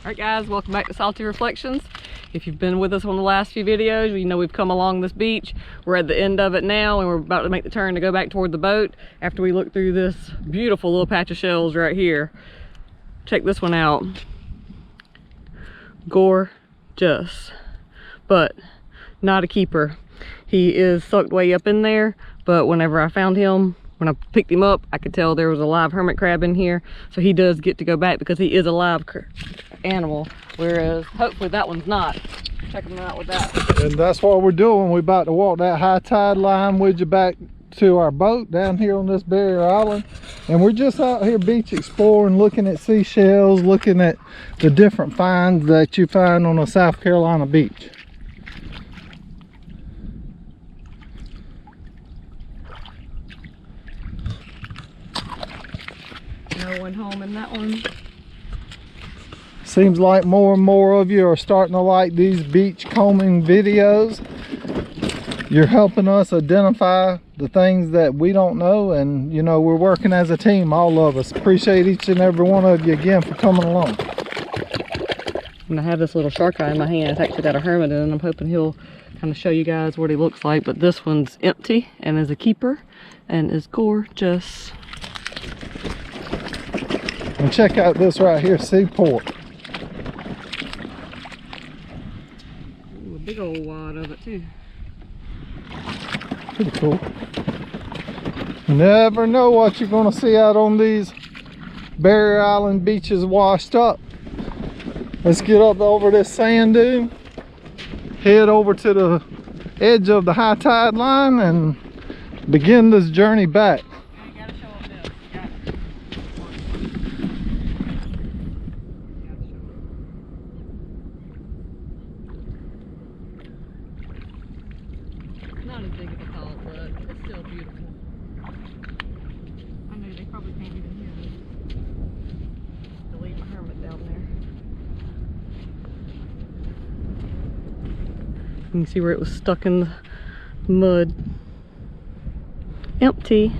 Alright guys, welcome back to Salty Reflections. If you've been with us on the last few videos, you know we've come along this beach. We're at the end of it now and we're about to make the turn to go back toward the boat after we look through this beautiful little patch of shells right here. Check this one out. Gorgeous, but not a keeper. He is sucked way up in there, but whenever I found him, when I picked him up, I could tell there was a live hermit crab in here. So he does get to go back because he is a live animal, whereas hopefully that one's not. Check him out with that. And that's what we're doing. We're about to walk that high tide line with you back to our boat down here on this barrier island. And we're just out here beach exploring, looking at seashells, looking at the different finds that you find on a South Carolina beach. No one home in that one. Seems like more and more of you are starting to like these beach combing videos. You're helping us identify the things that we don't know, and you know, we're working as a team, all of us. Appreciate each and every one of you again for coming along. And I have this little shark eye in my hand. It's actually got a hermit in it. I'm hoping he'll kind of show you guys what he looks like, but this one's empty and is a keeper and is gorgeous. And check out this right here, Seaport. Ooh, a big old wad of it too. Pretty cool. You never know what you're gonna see out on these barrier island beaches washed up. Let's get up over this sand dune, head over to the edge of the high tide line and begin this journey back. Not as big of a call, but it's still beautiful. I know they probably can't even hear me. I'll leave my hermit down there. You can see where it was stuck in the mud. Empty.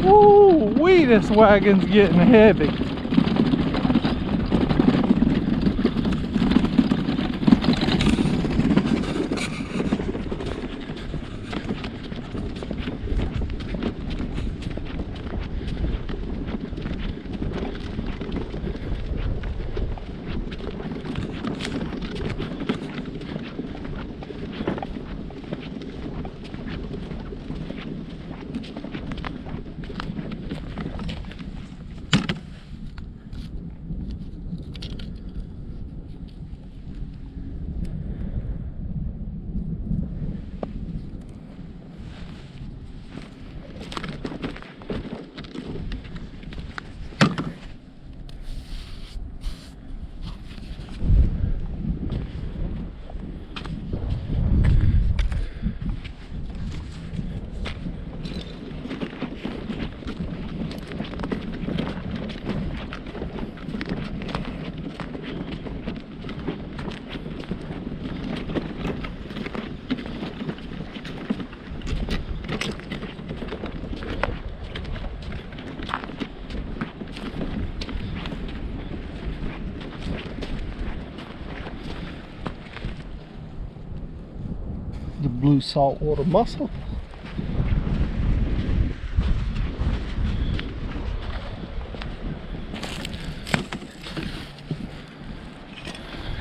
Ooh-wee, this wagon's getting heavy. The blue saltwater mussel.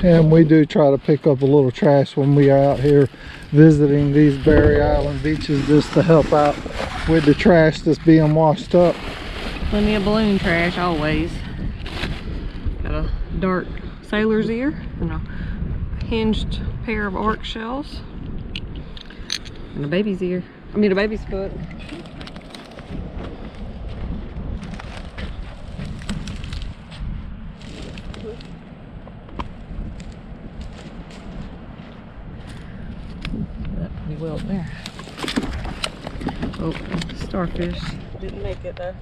And we do try to pick up a little trash when we are out here visiting these barrier island beaches, just to help out with the trash that's being washed up. Plenty of balloon trash always. Got a dark sailor's ear and a hinged pair of arc shells. And a baby's ear. I mean a baby's foot. well there. Oh, starfish. Didn't make it though.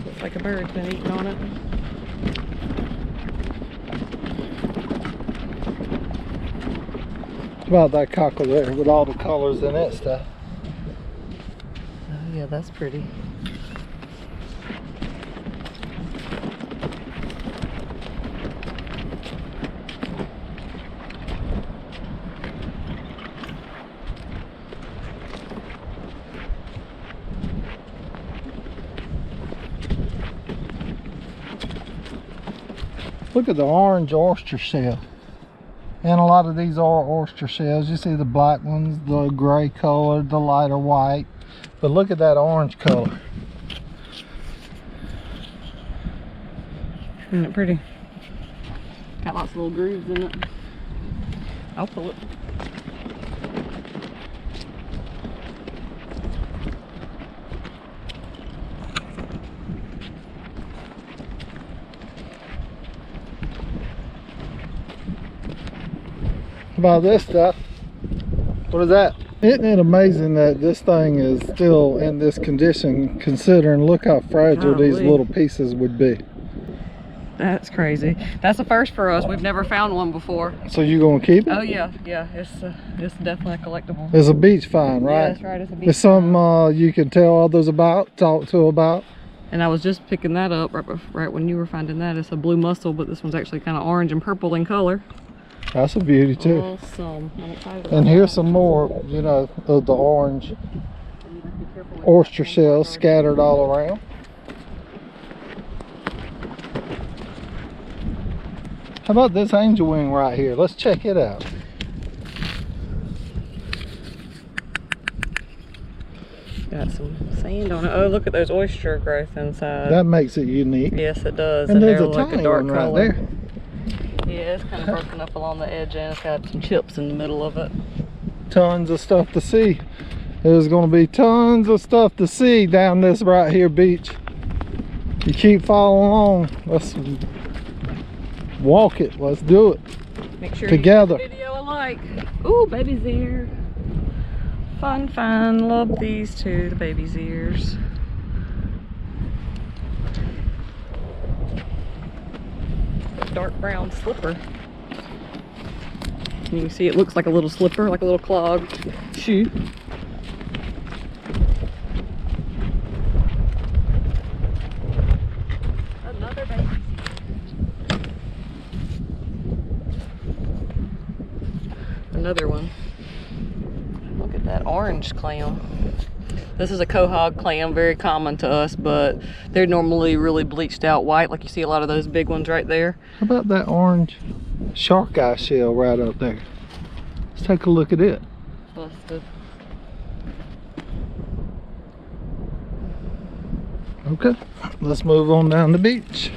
Looks like a bird's been eating on it. About that cockle there with all the colors in it stuff. Oh yeah, that's pretty. Look at the orange oyster shell. And a lot of these are oyster shells. You see the black ones, the gray color, the lighter white. But look at that orange color. Isn't it pretty? Got lots of little grooves in it. I'll pull it. About this stuff. What is that? Isn't it amazing that this thing is still in this condition, considering look how fragile these little pieces would be. That's crazy. That's a first for us. We've never found one before. So you gonna keep it? Oh yeah, yeah. It's definitely a collectible. It's a beach find, right? Yeah, that's right. It's a beach It's something you can tell others about, talk to about. And I was just picking that up right when you were finding that. It's a blue mussel, but this one's actually kind of orange and purple in color. That's a beauty too. Awesome. I'm excited about And here's that. some more, you know, of the orange oyster shells scattered all around. How about this angel wing right here? Let's check it out. Got some sand on it. Oh, look at those oyster growth inside. That makes it unique. Yes, it does. And there's they're a like tiny a dark one right color. there. Yeah, it's kind of broken up along the edge and it's got some chips in the middle of it. Tons of stuff to see. There's going to be tons of stuff to see down this right here beach. You keep following along. Let's walk it. Let's do it. Make sure together. You give the video a like. Ooh, baby's ear. Fun, fun. Love these two, the baby's ears. Dark brown slipper. You can see it looks like a little slipper, like a little clogged shoe. Another baby. Another one. Look at that orange clam. This is a quahog clam, very common to us, but they're normally really bleached out white, like you see a lot of those big ones right there. How about that orange shark eye shell right up there? Let's take a look at it. Busted. Okay, let's move on down the beach.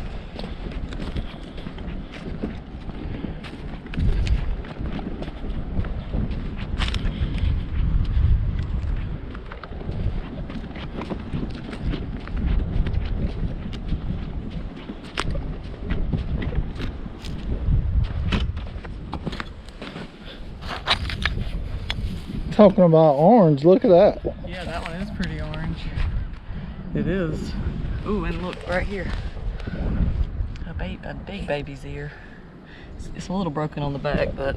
Talking about orange, look at that. Yeah, that one is pretty orange. It is. Ooh, and look right here. A big baby's ear. It's a little broken on the back, but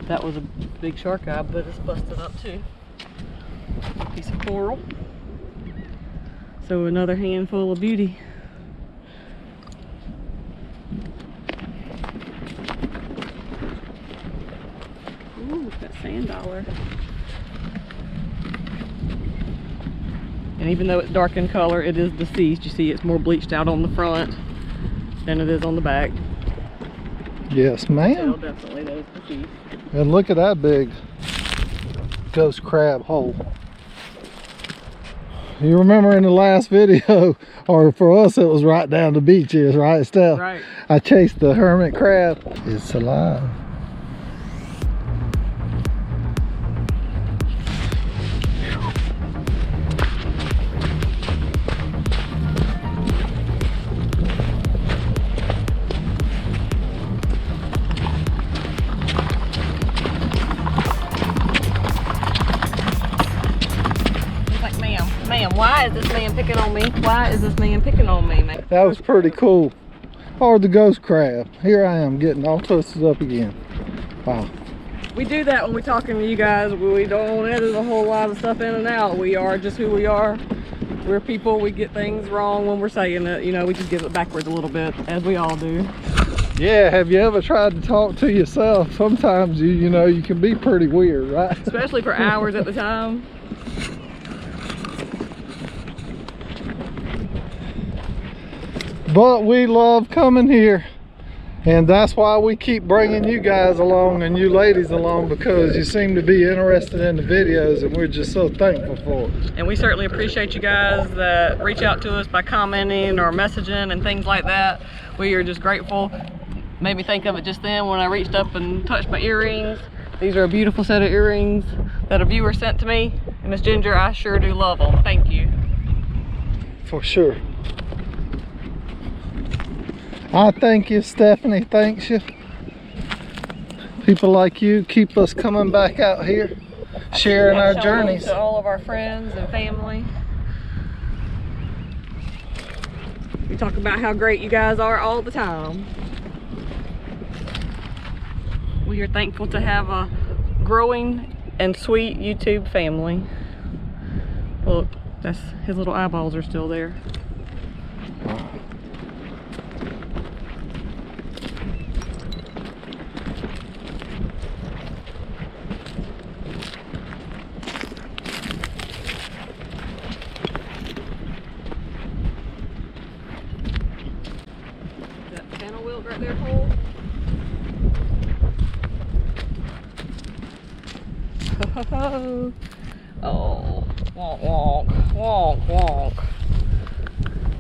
that was a big shark eye, but it's busted up too. Piece of coral. So another handful of beauty. Ooh, that sand dollar. And even though it's dark in color, it is deceased. You see it's more bleached out on the front than it is on the back. Yes, ma'am. Definitely that is deceased. And look at that big ghost crab hole. You remember in the last video, or for us it was right down the beach is, right, Steph? Right. I chased the hermit crab. It's alive. picking on me? Why is this man picking on me, man? That was pretty cool. Or the ghost crab. Here I am getting all twisted up again. Wow. We do that when we're talking to you guys. We don't edit a whole lot of stuff in and out. We are just who we are. We're people. We get things wrong when we're saying it. You know, we just give it backwards a little bit, as we all do. Yeah, have you ever tried to talk to yourself? Sometimes you know, you can be pretty weird, right? Especially for hours at the time. But we love coming here, and that's why we keep bringing you guys along and you ladies along, because you seem to be interested in the videos, and we're just so thankful for it. And we certainly appreciate you guys that reach out to us by commenting or messaging and things like that. We are just grateful. Made me think of it just then when I reached up and touched my earrings. These are a beautiful set of earrings that a viewer sent to me. And Miss Ginger, I sure do love them. Thank you. For sure. I thank you, Stephanie thanks you. People like you keep us coming back out here, sharing our journeys. To all of our friends and family. We talk about how great you guys are all the time. We are thankful to have a growing and sweet YouTube family. Look, that's his little eyeballs are still there. That channel wheel right there, Cole. Oh, wonk, wonk, wonk, wonk.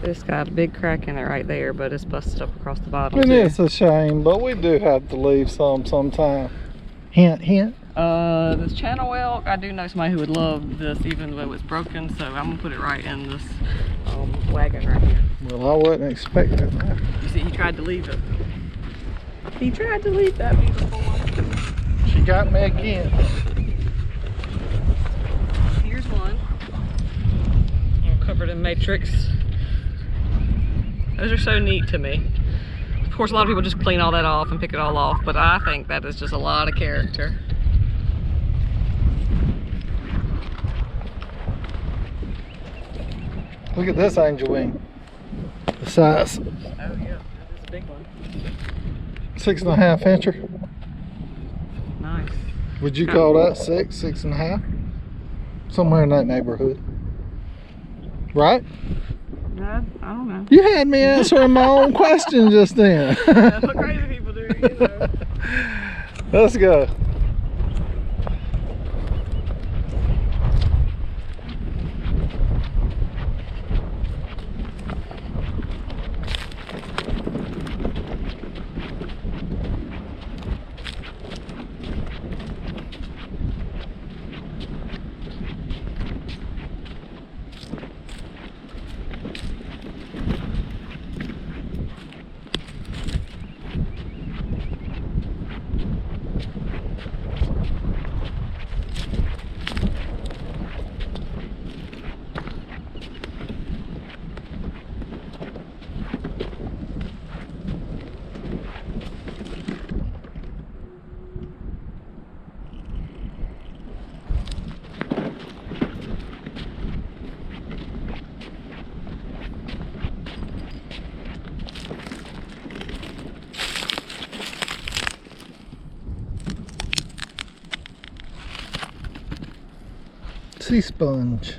It's got a big crack in it right there, but it's busted up across the bottom. And it's a shame, but we do have to leave some sometime. Hint, hint. This channel whale, I do know somebody who would love this even though it's broken, so I'm gonna put it right in this wagon right here. Well, I wasn't expecting that. You see, he tried to leave it. He tried to leave that beautiful one. She got me again. Here's one. All covered in matrix. Those are so neat to me. Of course, a lot of people just clean all that off and pick it all off, but I think that is just a lot of character. Look at this angel wing. The size. Oh yeah, that is a big one. 6.5 incher. Nice. Would you call that 6.5? Somewhere in that neighborhood. Right? I don't know. You had me answering my own question just then. That's what crazy people do, you know. Let's go. Sea sponge.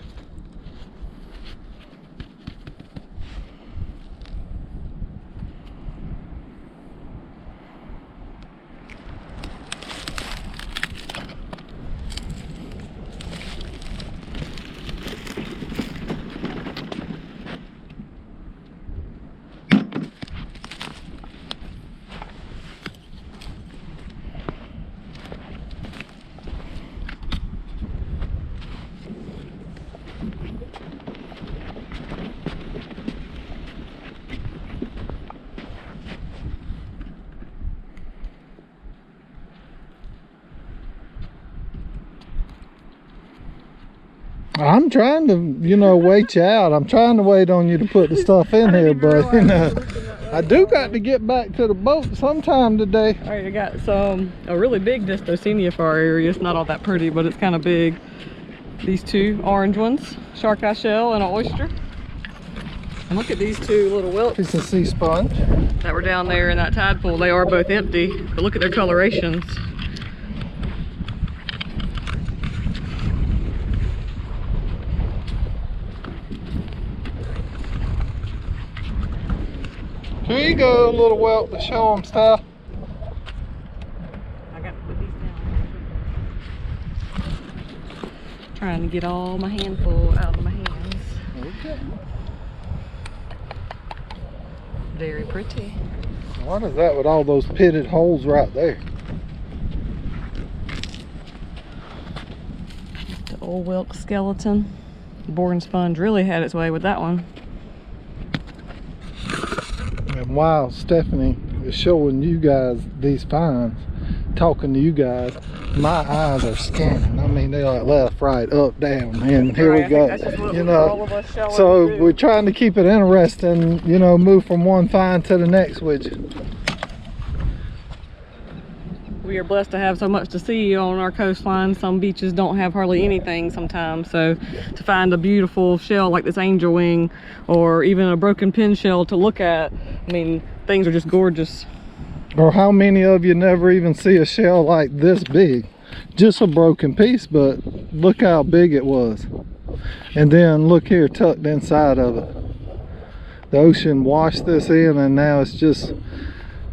I'm trying to, you know, wait you out. I'm trying to wait on you to put the stuff in here, but you know, I do got to get back to the boat sometime today. All right, I got a really big Distocenia for our area. It's not all that pretty, but it's kind of big. These two orange ones, shark eye shell and an oyster. And look at these two little whelks. It's a sea sponge That were down there in that tide pool. They are both empty, but look at their colorations. Here you go, little whelp, to show them stuff. I got to put these down. Trying to get all my handful out of my hands. Okay. Very pretty. What is that with all those pitted holes right there? The old whelk skeleton. The boring sponge really had its way with that one. And while Stephanie is showing you guys these finds, talking to you guys, my eyes are scanning. I mean, they're like left, right, up, down, and here we go. You know, so we're trying to keep it interesting, you know, move from one find to the next with you. We are blessed to have so much to see on our coastline. Some beaches don't have hardly anything sometimes, so to find a beautiful shell like this angel wing or even a broken pin shell to look at, I mean, things are just gorgeous. Or how many of you never even see a shell like this big? Just a broken piece, but look how big it was. And then look here, tucked inside of it. The ocean washed this in and now it's just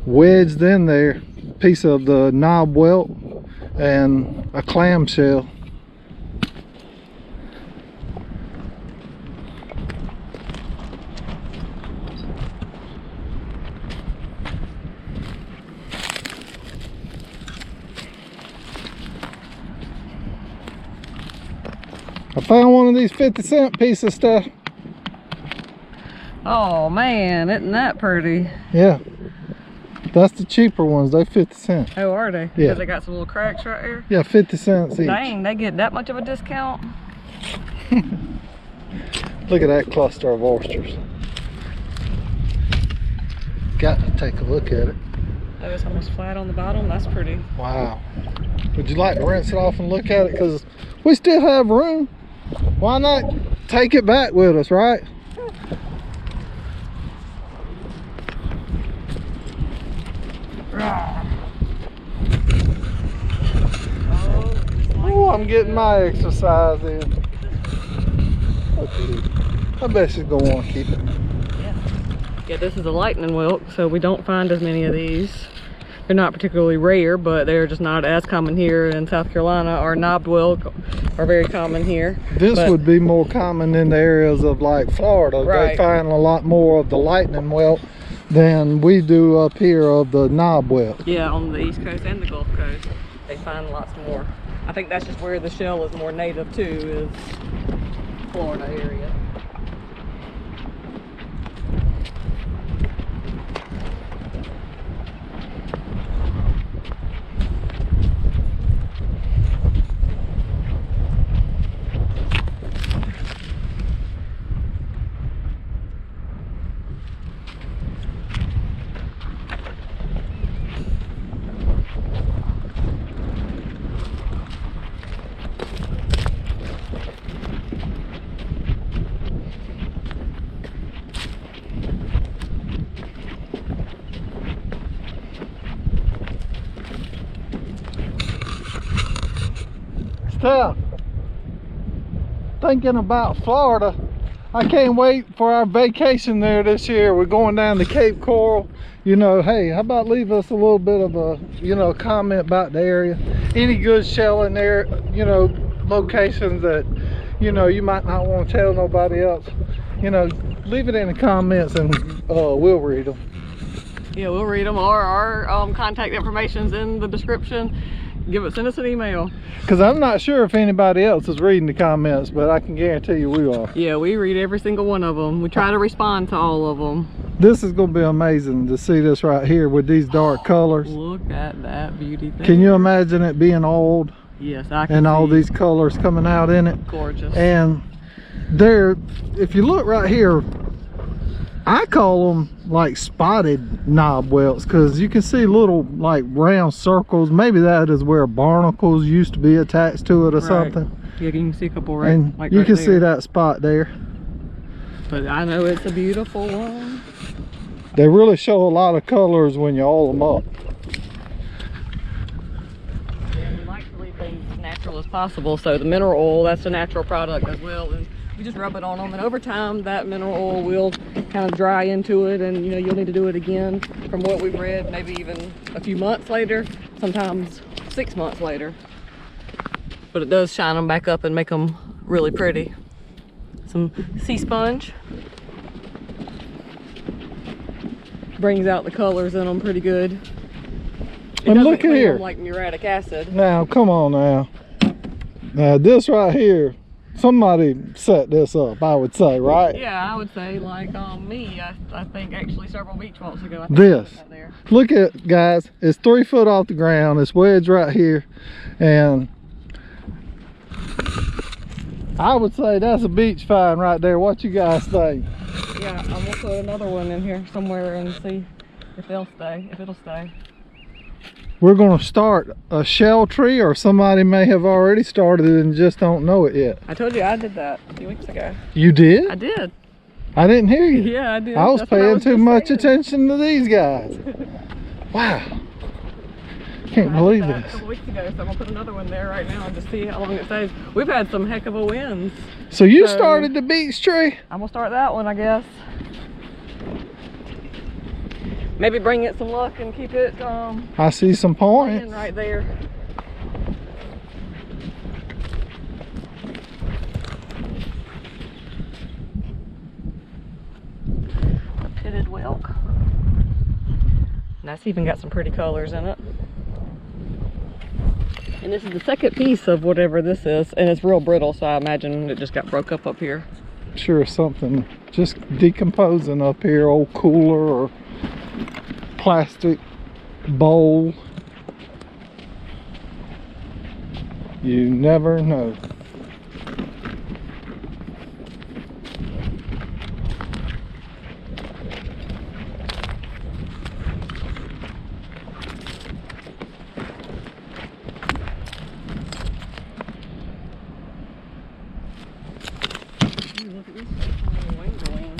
wedged in there. Piece of the knob whelk and a clam shell. I found one of these 50-cent piece of stuff. Oh man, isn't that pretty? Yeah. That's the cheaper ones. They're 50 cents. Oh, are they? Yeah. Because they got some little cracks right here? Yeah, 50 cents each. Dang, they get that much of a discount? Look at that cluster of oysters. Got to take a look at it. Oh, it's almost flat on the bottom. That's pretty. Wow. Would you like to rinse it off and look at it? Because we still have room. Why not take it back with us, right? Oh, I'm getting my exercise in. Look at it. I bet she's gonna want to keep it. Yeah, this is a lightning whelk, so we don't find as many of these. They're not particularly rare, but they're just not as common here in South Carolina. Our knobbed whelk are very common here. This would be more common in the areas of like Florida. Right. They find a lot more of the lightning whelk than we do up here of the knob whelk. Yeah, on the East Coast and the Gulf Coast, they find lots more. I think that's just where the shell is more native to, is Florida area. Steph, thinking about Florida, I can't wait for our vacation there this year. We're going down to Cape Coral. You know, hey, how about leave us a little bit of a, you know, comment about the area. Any good shell in there, you know, locations that, you know, you might not want to tell nobody else. You know, leave it in the comments and we'll read them. Yeah, we'll read them. Or our contact information's in the description. Send us an email. Because I'm not sure if anybody else is reading the comments, but I can guarantee you we are. Yeah, we read every single one of them. We try to respond to all of them. This is going to be amazing to see this right here with these dark colors. Look at that beauty thing. Can you imagine it being old Yes, I can and all see. these colors coming out in it. Gorgeous. And they're, if you look right here, I call them like spotted knob whelks, because you can see little like round circles. Maybe that is where barnacles used to be attached to it or something. Yeah, you can see a couple right, And like you right can there. see that spot there. But I know it's a beautiful one. They really show a lot of colors when you oil them up. Yeah, we like to leave things as natural as possible. So the mineral oil, that's a natural product as well. And we just rub it on them, and over time that mineral oil will kind of dry into it, and you know, you'll need to do it again. From what we've read, maybe even a few months later, sometimes 6 months later. But it does shine them back up and make them really pretty. Some sea sponge. Brings out the colors in them pretty good. It And doesn't look at clean here. them like muriatic acid. Now, come on now. Now, this right here, somebody set this up, I would say, right? Yeah, I would say like me. I think actually several beach walks ago. I think This. I put that there. Look at, guys, it's 3 foot off the ground. It's wedged right here. And I would say that's a beach find right there. What you guys think? Yeah, I'm gonna put another one in here somewhere and see if they'll stay, if it'll stay. We're going to start a shell tree, or somebody may have already started it and just don't know it yet. I told you I did that a few weeks ago. You did? I did. I didn't hear you. Yeah, I did. I was That's what paying too just much saying. attention to these guys. Wow. Can't I believe did that this. a couple weeks ago, so I'm gonna put another one there right now and just see how long it stays. We've had some heck of a winds. So you So- started the beech tree? I'm gonna start that one, I guess. Maybe bring it some luck and keep it I see some playing points. right there. A pitted whelk. And that's even got some pretty colors in it. And this is the second piece of whatever this is, and it's real brittle, so I imagine it just got broke up here. Sure, something just decomposing up here, old cooler or plastic bowl. You never know. Ooh, look at this tiny wing.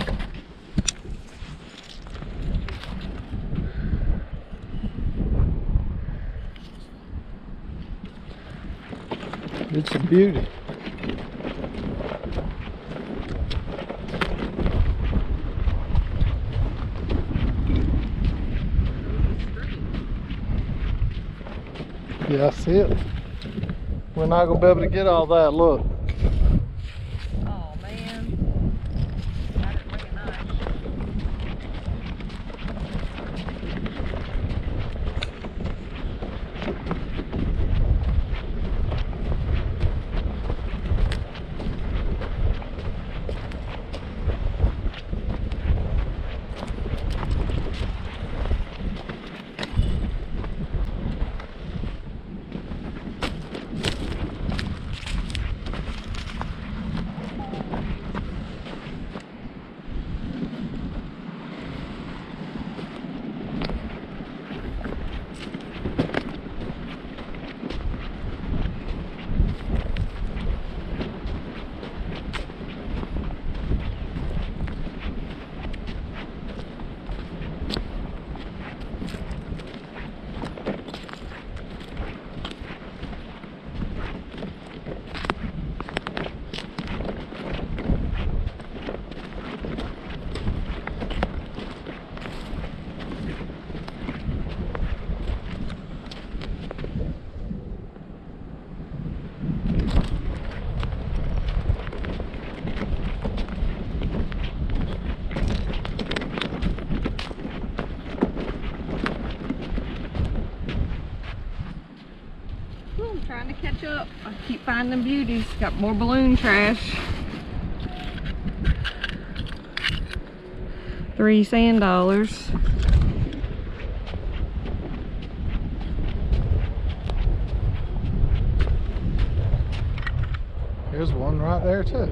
It's a beauty. Yeah, I see it. We're not gonna be able to get all that. Look. Oh man. I didn't bring a knife. Ooh, I'm trying to catch up. I keep finding beauties. Got more balloon trash. 3 sand dollars. There's one right there too.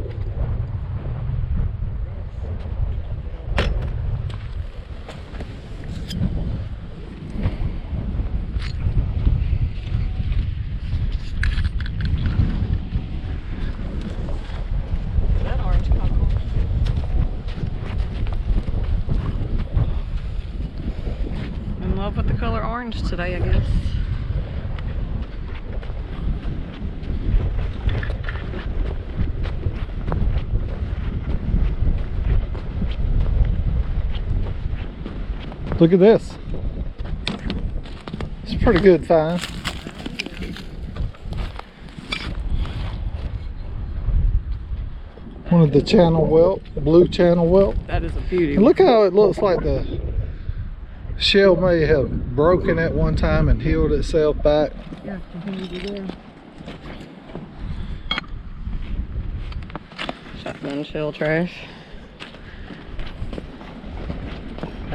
That orange cockle. In love with the color orange today, I guess. Look at this. It's a pretty good find. One of the channel whelp, blue channel whelp. That is a beauty. And look how it looks like the shell may have broken at one time and healed itself back. Yeah, continue to do. Shotgun shell trash.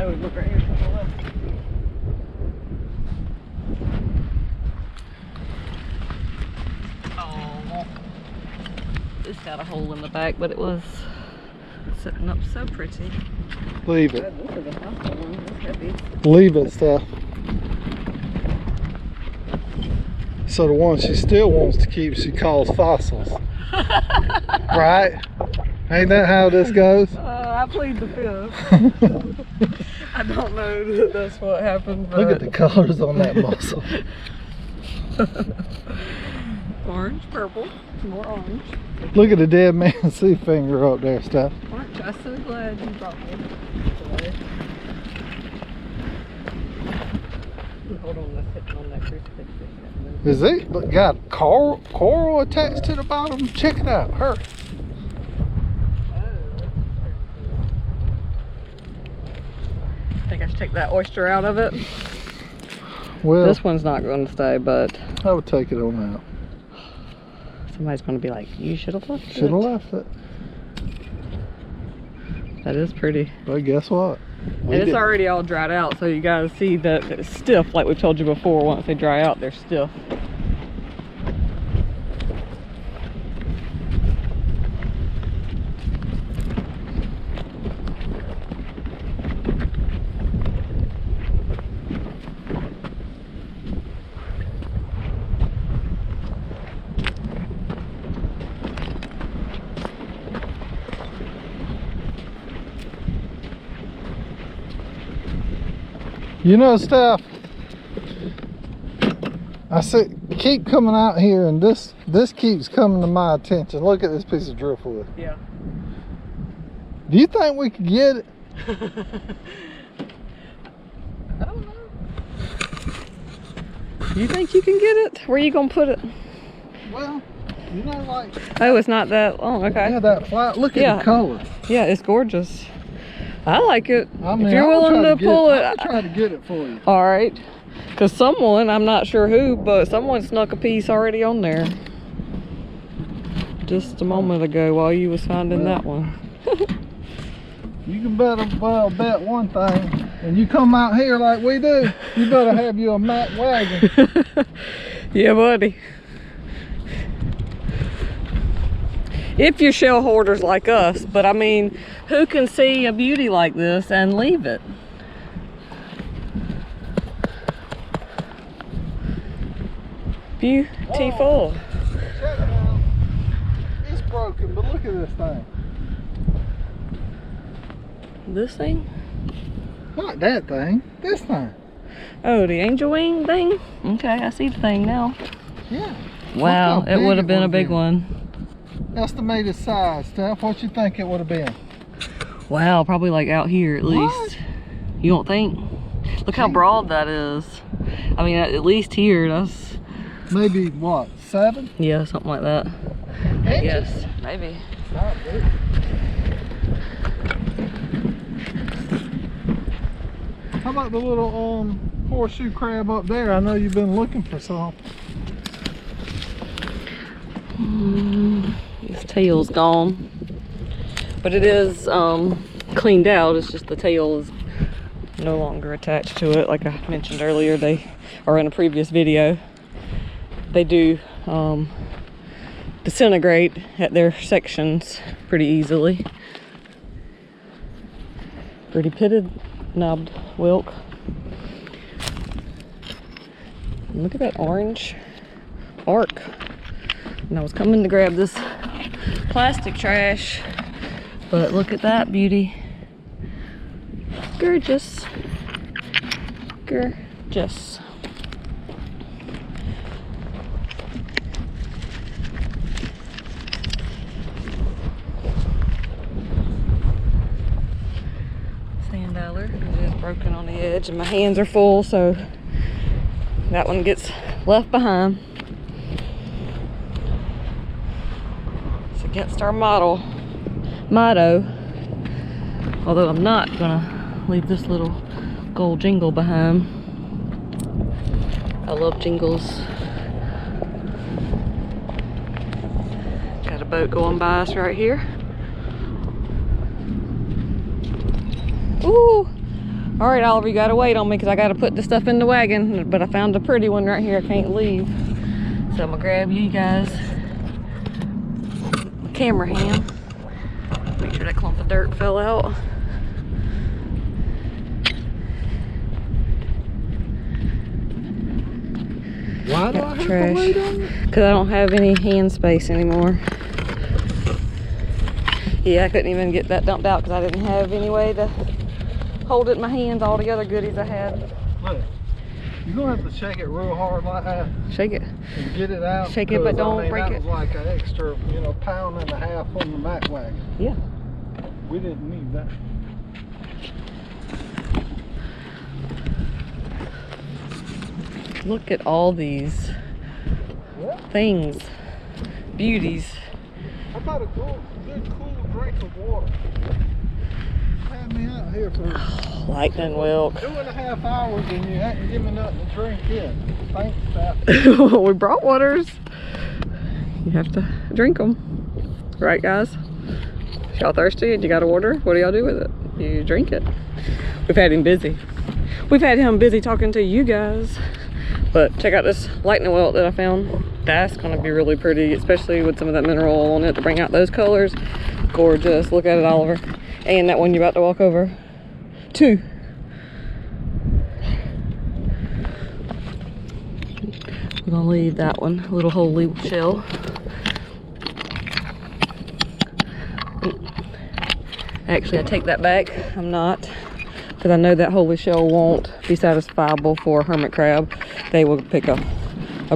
Oh, look right here to the left. Oh, this got a hole in the back, but it was sitting up so pretty. Leave it. Oh, this is a hostile one. It's heavy. Leave it, Steph. So the one she still wants to keep, she calls fossils. Right? Ain't that how this goes? I plead the fifth. I don't know that that's what happened, but... Look at the colors on that mussel. Orange, purple, more orange. Look at the dead man's sea finger up there, Steph. Aren't you? I'm so glad you brought me today. Hold on, let's hit on that crucifix. Is it got coral attached to the bottom? Check it out, hurry. I think I should take that oyster out of it. Well, This one's not going to stay, but I would take it on out. somebody's going to be like, you should have left it. Should have left it. That is pretty. But guess what? And it's already all dried out, so you guys see that it's stiff, like we've told you before. Once they dry out, they're stiff. You know, Steph, I said keep coming out here, and this keeps coming to my attention. Look at this piece of driftwood. Yeah. Do you think we could get it? I don't know. You think you can get it? Where are you gonna put it? Well, you know, like, Oh, it's not that long. Okay. yeah, that flat. Look at Yeah. the color. Yeah, it's gorgeous. I like it. I mean, if you're willing to pull it, I'll try to get it for you. all right. Because someone, I'm not sure who, but someone snuck a piece already on there just a moment ago while you was finding that one. You can bet one thing, and you come out here like we do, you better have you a Mack wagon. Yeah, buddy. If you're shell hoarders like us, but I mean, who can see a beauty like this and leave it? Beautiful. Check it out. It's broken, but look at this thing. This thing? Not that thing, this thing. Oh, the angel wing thing? Okay, I see the thing now. Yeah. Wow, Look how it would have been a would've big one. Estimated size, Steph. What you think it would have been? Wow, probably like out here at least. You don't think? Look how broad that is. I mean, at least here, that's... Maybe what, 7? Yeah, something like that. Inches? Yes, maybe. Not big. How about the little horseshoe crab up there? I know you've been looking for some. His tail's gone, but it is cleaned out. It's just the tail is no longer attached to it. Like I mentioned earlier, or in a previous video, they do disintegrate at their sections pretty easily. Pretty pitted knobbed whelk. And look at that orange arc. And I was coming to grab this plastic trash, but look at that beauty. Gorgeous. Gorgeous. Sand dollar is broken on the edge, and my hands are full, so that one gets left behind. It's against our motto. Although I'm not gonna leave this little gold jingle behind. I love jingles. Got a boat going by us right here. Ooh! Alright, Oliver, you gotta wait on me because I gotta put the stuff in the wagon. But I found a pretty one right here I can't leave. So I'm gonna grab you guys my camera hand. Make sure that clump of dirt fell out. Why do I have to wait on it? Because I don't have any hand space anymore. Yeah, I couldn't even get that dumped out because I didn't have any way to hold it in my hands, all the other goodies I had. Look, you're going to have to shake it real hard like that. Shake it. And get it out. Shake it, but don't break it. That was like an extra, you know, pound and a half on the back wagon. Yeah. We didn't need that. Look at all these things, beauties. I got a good cool drink of water. Had me out here for Lightning whelk. 2.5 hours and you hadn't given nothing to drink yet. Thanks, Steph. We brought waters. You have to drink them. Right, guys? If y'all thirsty and you got a water, what do y'all do with it? You drink it. We've had him busy. We've had him busy talking to you guys. But check out this lightning whelk that I found. That's gonna be really pretty, especially with some of that mineral oil on it to bring out those colors. Gorgeous. Look at it, Oliver. And that one you're about to walk over. 2. We're gonna leave that one, a little holy shell. Actually, I take that back. I'm not, because I know that holy shell won't be satisfiable for a hermit crab. They will pick a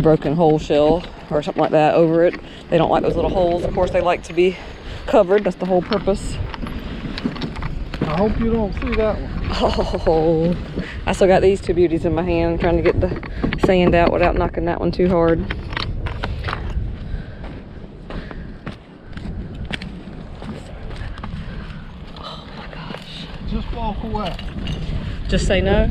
broken whole shell or something like that over it. They don't like those little holes. Of course, they like to be covered. That's the whole purpose. I hope you don't see that one. Oh, I still got these 2 beauties in my hand, trying to get the sand out without knocking that one too hard. Oh my gosh. Just walk away. Just say no?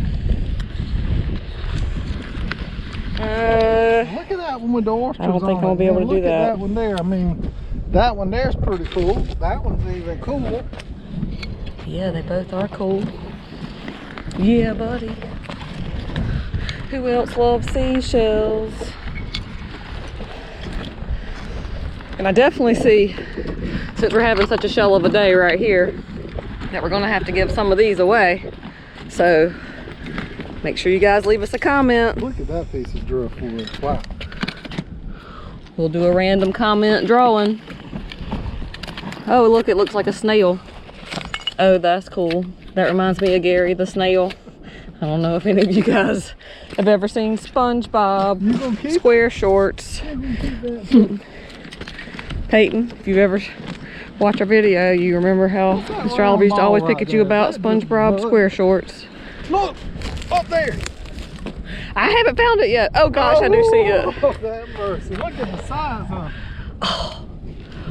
Look at that one with the oysters. I don't think I'm gonna be able to do Look at that. that one there. I mean, that one there's pretty cool. That one's even cooler. Yeah, they both are cool. Yeah, buddy. Who else loves seashells? And I definitely see, since we're having such a shell of a day right here, that we're gonna have to give some of these away. So make sure you guys leave us a comment. Look at that piece of driftwood. Wow. We'll do a random comment drawing. Oh, look, it looks like a snail. Oh, that's cool. That reminds me of Gary the snail. I don't know if any of you guys have ever seen SpongeBob Square Shorts. Peyton, if you've ever watched our video, you remember how Mr. Oliver used to always pick at you about SpongeBob Square Shorts. Look, up there. I haven't found it yet. Oh gosh, I do see it. Oh, that mercy. Look at the size of it. Oh,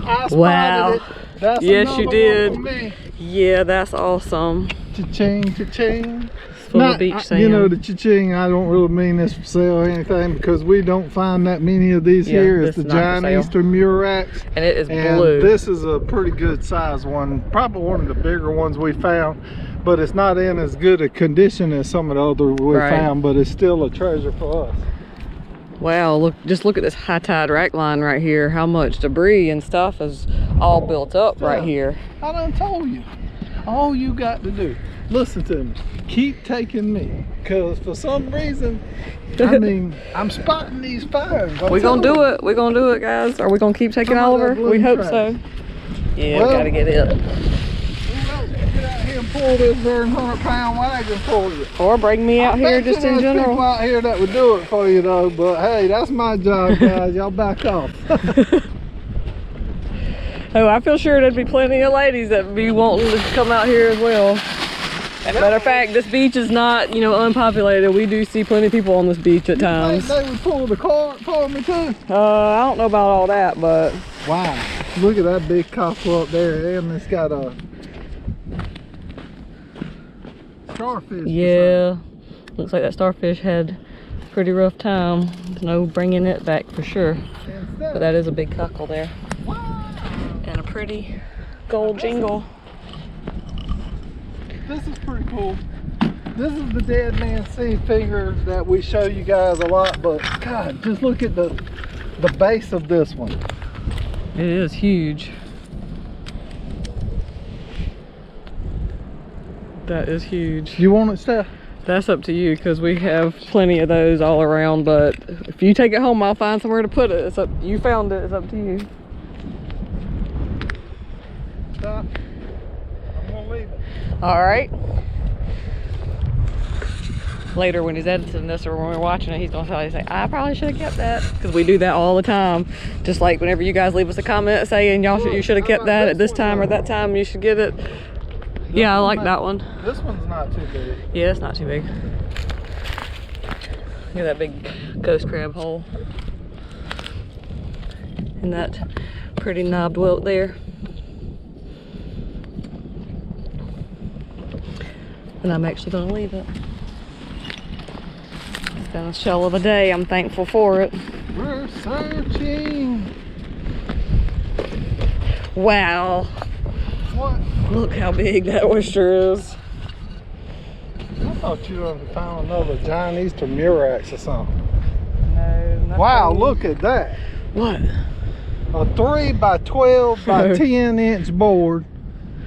I spotted wow. it. That's yes, you did. One for me. Yeah, that's awesome. Cha-ching, cha-ching. Full of beach sand. You know, the cha-ching, I don't really mean this for sale or anything because we don't find that many of these here. It's the giant eastern murex. And it is and blue. This is a pretty good size one. Probably one of the bigger ones we found. But it's not in as good a condition as some of the other we found. But it's still a treasure for us. Wow, look, just look at this high tide rack line right here. How much debris and stuff is all built up right here. I done told you. All you got to do, listen to me, keep taking me. Because for some reason, I mean, I'm spotting these fires. We're gonna do it. We're gonna do it, guys. Are we gonna keep taking Oliver? We hope so. Yeah, we gotta get it. Get out here and pull this very 100-pound wagon for you. Or bring me out here just in general. People out here that would do it for you though, but hey, that's my job, guys. Y'all back off. Oh, I feel sure there'd be plenty of ladies that would be wanting to come out here as well. As a matter of fact, this beach is not, you know, unpopulated. We do see plenty of people on this beach at times. They would pull the cart for me too? I don't know about all that, but... Wow, look at that big cockle up there, and it's got a starfish. Yeah, looks like that starfish had a pretty rough time. There's no bringing it back for sure. But that is a big cockle there. Wow. And a pretty gold jingle. This is pretty cool. This is the dead man sea finger that we show you guys a lot, but God, just look at the base of this one. It is huge. That is huge. You want it, Steph? That's up to you, because we have plenty of those all around, but if you take it home, I'll find somewhere to put it. It's up, you found it, it's up to you. Stop. I'm gonna leave it. All right. Later when he's editing this or when we're watching it, he's gonna tell you, say, I probably should have kept that, because we do that all the time. Just like whenever you guys leave us a comment saying you should have kept that at this time or that time, you should get it. Yeah, I like that one. This one's not too big. Yeah, it's not too big. Look at that big ghost crab hole. And that pretty knobbed welt there. And I'm actually gonna leave it. It's been a shell of a day. I'm thankful for it. We're searching. Wow. What? Look how big that oyster is. I thought you would have found another giant Easter Murex or something. No, nothing. Wow, look at that. What? A 3 by 12 by 10-inch board.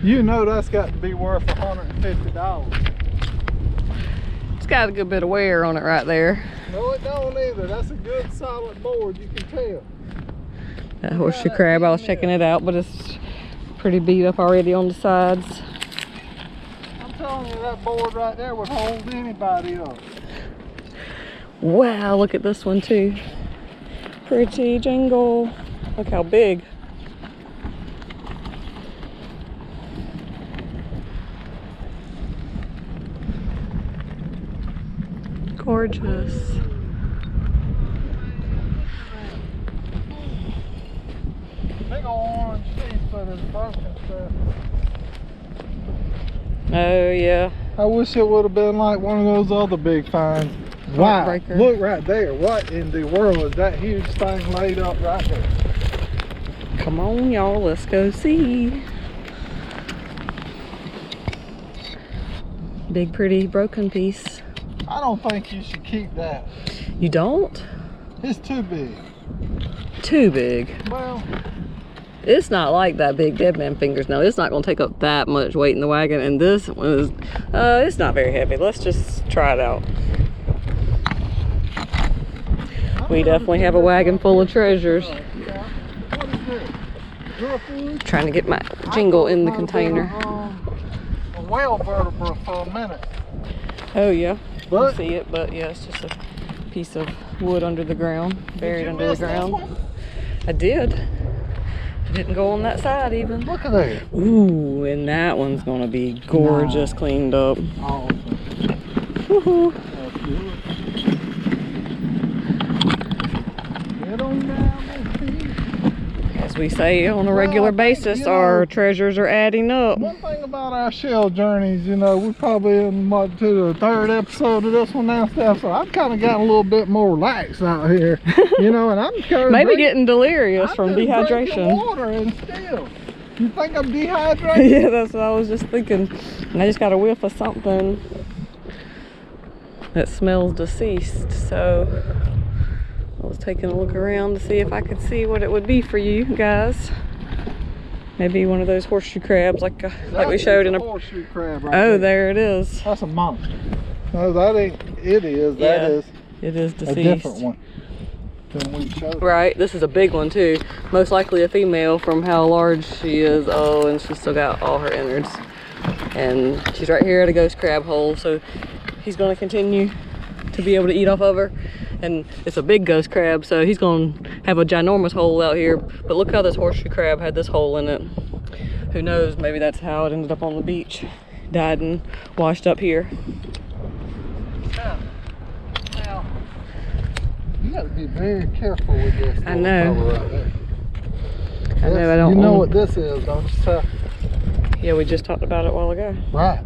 You know that's got to be worth $150. It's got a good bit of wear on it right there. No, it don't either. That's a good solid board, you can tell. That horseshoe crab, I was checking it out, but it's pretty beat up already on the sides. I'm telling you, that board right there would hold anybody up. Wow, look at this one too. Pretty jingle. Look how big. Gorgeous. Big orange teeth, but it's broken stuff. Oh yeah. I wish it would have been like one of those other big finds. Wow, Heartbreaker. look right there. What in the world is that huge thing laid up right there? Come on y'all, let's go see. Big pretty broken piece. I don't think you should keep that. You don't? It's too big. Too big. Well, It's not like that big dead man fingers. No, it's not going to take up that much weight in the wagon. And this one is, it's not very heavy. Let's just try it out. We definitely have a wagon full of treasures. what is this? Driftwood? Trying to get my jingle in the container. A whale vertebra for a minute. Oh yeah, But see it, but yeah, it's just a piece of wood under the ground, buried under the ground. I did. I didn't go on that side even. Look at that. Ooh, and that one's gonna be gorgeous, cleaned up. Awesome. Woohoo. That's good. Get on down this beach. As we say on a regular basis, our treasures are adding up. One thing about our shell journeys, you know, we're probably in what, to the 3rd episode of this one now, Steph, so I've kind of gotten a little bit more relaxed out here, you know, and I'm maybe getting delirious from dehydration. Water and still, you think I'm dehydrated? Yeah, that's what I was just thinking. And I just got a whiff of something that smells deceased, so I was taking a look around to see if I could see what it would be for you guys. Maybe one of those horseshoe crabs like we showed in a horseshoe crab right Oh, there it is. That's a monster. No, that ain't. It is. That is. It is deceased. A different one than we showed. Right. This is a big one too. Most likely a female from how large she is. Oh, and she's still got all her innards. And she's right here at a ghost crab hole. So he's going to continue to be able to eat off of her. And it's a big ghost crab, so he's going to have a ginormous hole out here. But look how this horseshoe crab had this hole in it. Who knows, maybe that's how it ended up on the beach. Died and washed up here. Oh. Now, you got to be very careful with this. I know. Right there. I know, I don't You know what this is, don't you, sir? Yeah, we just talked about it a while ago. Right.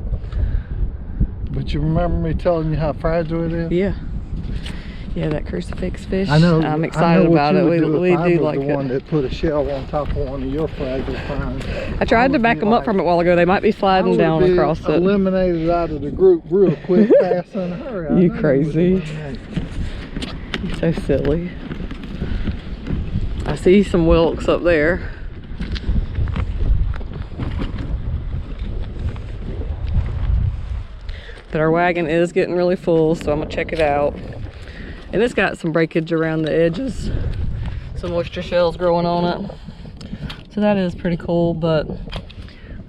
But you remember me telling you how fragile it is? Yeah. Yeah, that crucifix fish. I know. I'm excited about it. We do like the one that put a shell on top of one of your fragile finds. I tried to back them up from it a while ago. They might be sliding down across it. Eliminated out of the group real quick, fast in a hurry. You crazy. So silly. I see some whelks up there. But our wagon is getting really full, so I'm gonna check it out. And it's got some breakage around the edges, some oyster shells growing on it. So that is pretty cool, but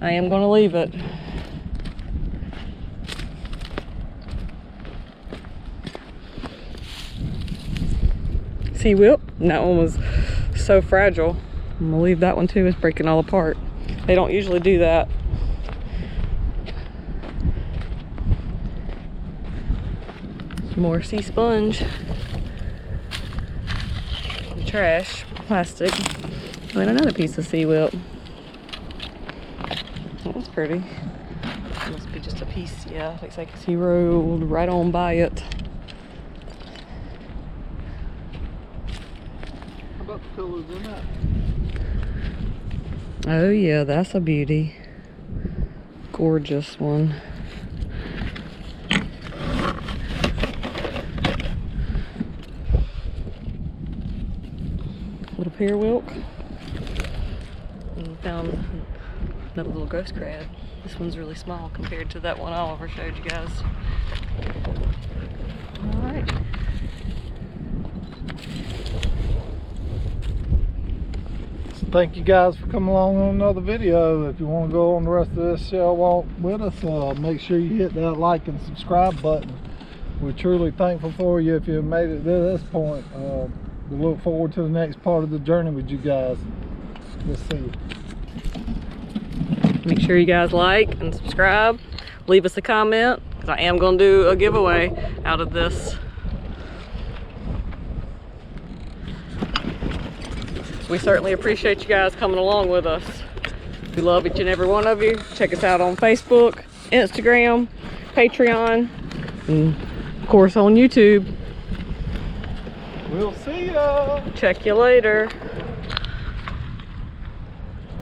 I am gonna leave it. See, Whip, and that one was so fragile. I'm gonna leave that one too. It's breaking all apart. They don't usually do that. More sea sponge. Trash, plastic, and another piece of sea whip. That's pretty. Must be just a piece, yeah. Looks like he rolled right on by it. How about the colors in that? Oh yeah, that's a beauty. Gorgeous one. Little pear whelk. And found another little ghost crab. This one's really small compared to that one Oliver showed you guys. Alright. So thank you guys for coming along on another video. If you want to go on the rest of this shell walk with us, make sure you hit that like and subscribe button. We're truly thankful for you if you made it to this point. We look forward to the next part of the journey with you guys. Let's see you. Make sure you guys like and subscribe. Leave us a comment, because I am going to do a giveaway out of this. We certainly appreciate you guys coming along with us. We love each and every one of you. Check us out on Facebook, Instagram, Patreon, and of course on YouTube. We'll see ya. Check you later.